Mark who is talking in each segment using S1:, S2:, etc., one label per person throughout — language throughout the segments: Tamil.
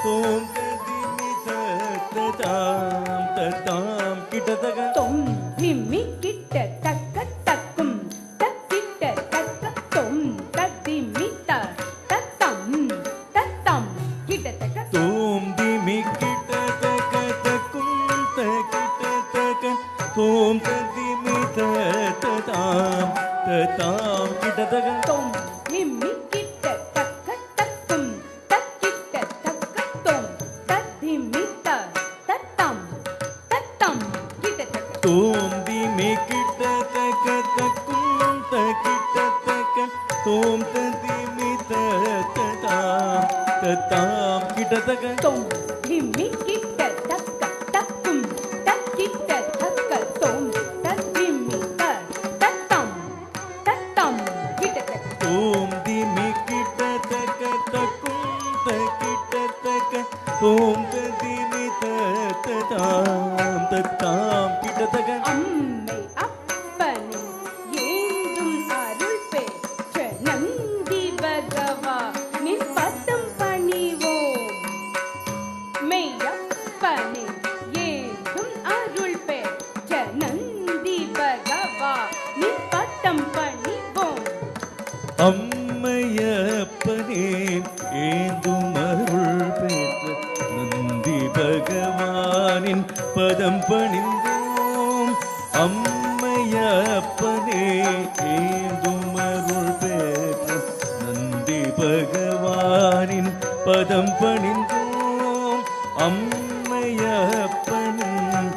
S1: தோம் திமி தத்தாம் தத்தாம் கிட்டத்தக
S2: தொம் திமி கிட்ட தக்க தக்கும் தக்கிட்ட தக்க தொம் தத்திமி தத்தம் தத்தம் கிட்டத்தக்க
S1: தோம் திமி கிட்ட தக்க தக்கும் தக்கிட்ட தக்க தோம் திமி தத்தாம் தத்தாம் கிட்டத்தக
S2: தொம் திமி கிட்ட தக்க தக்கும் தக்கிட்ட தக்க தொம் தத்திமி தத்தம் தத்தம் கிட்டத்தக்க
S1: தோம் திமி கிட்ட தக்க தக்கும் தக்கிட்ட தக்க தோம் திமி தத்தாம் தத்தாம் கிட்டத்தக
S2: தொம் திமி கிட்ட தக்க தக்கும் தக்கிட்ட தக்க தொம் தத்திமி தத்தம் தத்தம் கிட்டத்தக்க
S1: தோம் திமி கிட்ட தக்க தக்கும் தக்கிட்ட தக்க தோம் திமி தத்தாம் தத்தாம் கிட்டத்தக
S2: அம்மை அப்பனின் ஏந்தும் அருள் பெற்ற நந்தி பகவா நின் பதம் பணிவோம் மெய்யப்பனின் ஏந்தும் அருள் பெற்ற நந்தி பகவா நின் பதம் பணிவோம்
S1: அம்மையப்பனே ஏந்தும் அருள் பெற்ற நந்தி பகவானின் பதம் பணிந்தோம் அம்மையப்பனே ஏந்தும் அருள் பெற்ற நந்தி பகவானின் பதம் பணிந்தோம் அம்மையப்பனின்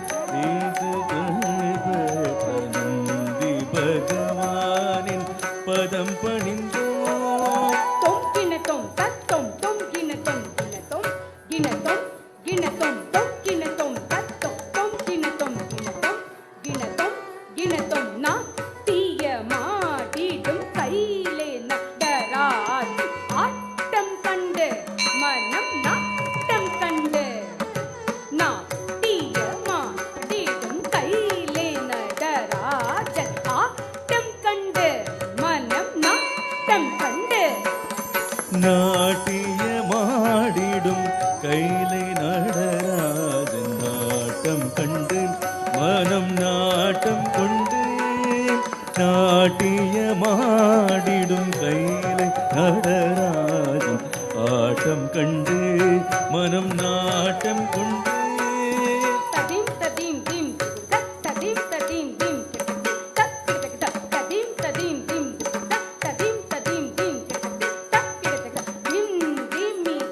S1: நந்தி பகவானின் பதம் பணிந்தோம்
S2: தொம் கிணத்தொம் தத்தொம் தொம் கிணத்தொம் கிணத்தொம் கிணத்தொம் கிணத்தொம் தொம் கிணத்தொம் தத்தொம் தொம் கிணத்தொம் கிணத்தொம் கிணத்தொம் கிணத்தொம் நாட்டிய மாடிடும் கையிலே நடராஜ் ஆட்டம் கண்டு மனம் நாட்டம் கண்டு நாட்டிய மாடிடும் கையிலே நடராஜன் ஆட்டம் கண்டு மனம் நாட்டம் கண்டு
S1: நாட்டியமாடிடும் கைலை நடராஜன் நாட்டம் கண்டு மனம் நாட்டம் கொண்டு நாட்டியமாடிடும் கைலை நடராஜன் ஆட்டம் கண்டு மனம் நாட்டம் கொண்டு
S2: ததீம் ததீம் தீம் ததீம் ததீம் தீம் ததீம் ததீம் தீம் ததீம் ததீம் தீம் நிம் திமி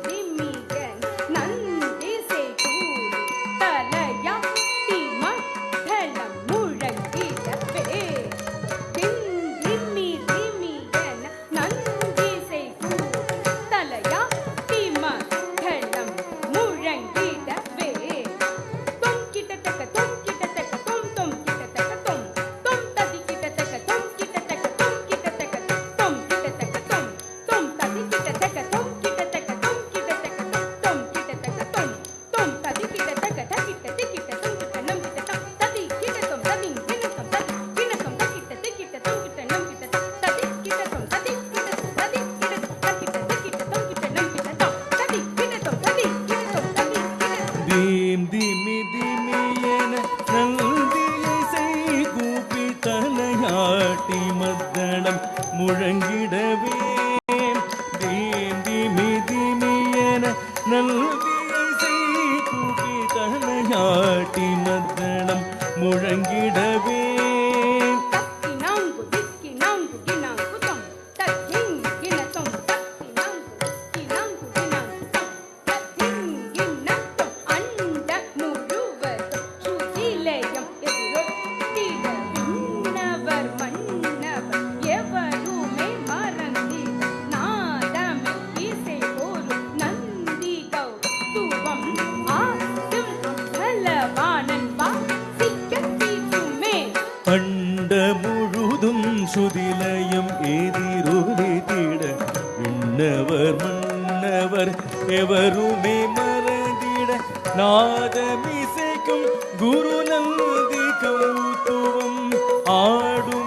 S2: திமிகன் நந்தி சேகூரி தலையா திமண்டலம் முழங்கிடவே திமி திமிகன் நந்தி சேகூரி தலையா திமண்டலம் முழங்கிடவே தொம் கிட்டத்தக்க தொம் கிட்டத்தக்க தொம் தொம் கிட்டத்தக்க தொம் தொம் ததி கிட்டத்தக்க தொம் கிட்டத்தக்க தொம் கிட்டத்தக்க தொம் கிட்டத்தக்க தொம் தொம் ததி கிட்டத்தக்க தொம் கிட்டத்தக்க தொம் கிட்டத்தக்க தொம் கிட்டத்தக்க தொம் தொம் ததி கிட்டத்தக்க தகிட்ட திகிட்ட தொம் கிட்ட நம் கிட்ட ததி கிட்ட தொம் ததி கிட்ட தொம் ததி கிட்ட தொம் தகிட்ட திகிட்ட தொம் கிட்ட நம் கிட்ட ததி கிட்ட தொம் ததி கிட்ட ததி கிட்ட தகிட்ட திகிட்ட தொம் கிட்ட நம் கிட்ட ததி கிட்ட தொம் ததி கிட்ட தொம் ததி கிட்ட
S1: தீம் திமி திமி என நந்தியை செய்கூப்பி தலையாட்டி மத்தளம் முழங்கிடவே தீம் திமி திமி என நந்தியை செய்கூப்பி தலையாட்டி மத்தளம் முழங்கிடவே
S2: தக்கினாங்கு திக்கினாங்கு கினாங்கு தொம் தக்கிங் கினதொம் தக்கினாங்கு திக்கினாங்கு கினாங்கு தொம் தக்கிங் கினதொம் அண்ட முழுவதும் சுதிலயம் எதிரொட்டிட விண்ணவர் மன்னவர் எவருமே மறந்திட நாதமே இசை போரும் நந்தி கௌதுவம் ஆடும் பலவானன் வாசிக்க தீட்டுமே
S1: அண்ட முழுதும் சுதிலயம் எதிரொலித்திட விண்ணவர் மன்னவர் எவருமே மறந்திட நாதமிசைக்கும் குரு நந்தி கௌதுவம் ஆடும்